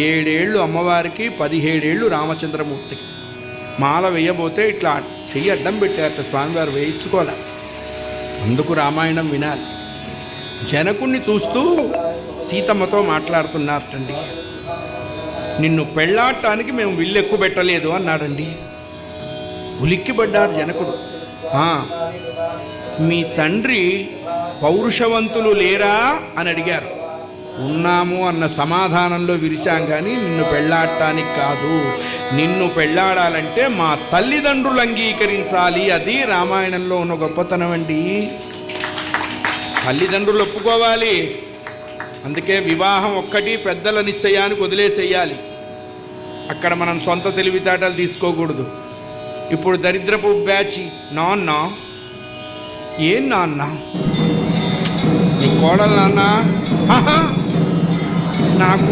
7 ఏళ్ళు అమ్మవారికి, 17 ఏళ్ళు రామచంద్రమూర్తికి. మాల వేయబోతే ఇట్లా చెయ్యి అడ్డం పెట్టారట స్వామివారు, వేయించుకోలే. అందుకు రామాయణం వినాలి. జనకుణ్ణి చూస్తూ సీతమ్మతో మాట్లాడుతున్నారటండి. నిన్ను పెళ్ళాడటానికి మేము విల్లు ఎక్కువ పెట్టలేదు అన్నాడండి. ఉలిక్కిపడ్డాడు జనకుడు. మీ తండ్రి పౌరుషవంతులు లేరా అని అడిగారు. ఉన్నాము అన్న సమాధానంలో విరిచాం, కానీ నిన్ను పెళ్ళాడటానికి కాదు. నిన్ను పెళ్ళాడాలంటే మా తల్లిదండ్రులు అంగీకరించాలి. అది రామాయణంలో ఉన్న గొప్పతనం అండి. తల్లిదండ్రులు ఒప్పుకోవాలి. అందుకే వివాహం ఒక్కటి పెద్దల నిశ్చయానికి వదిలేసేయాలి. అక్కడ మనం సొంత తెలివితేటలు తీసుకోకూడదు. ఇప్పుడు దరిద్రపు బ్యాచ్, నాన్న ఏం నాన్న, నీ కోడలు నాన్న, నాకు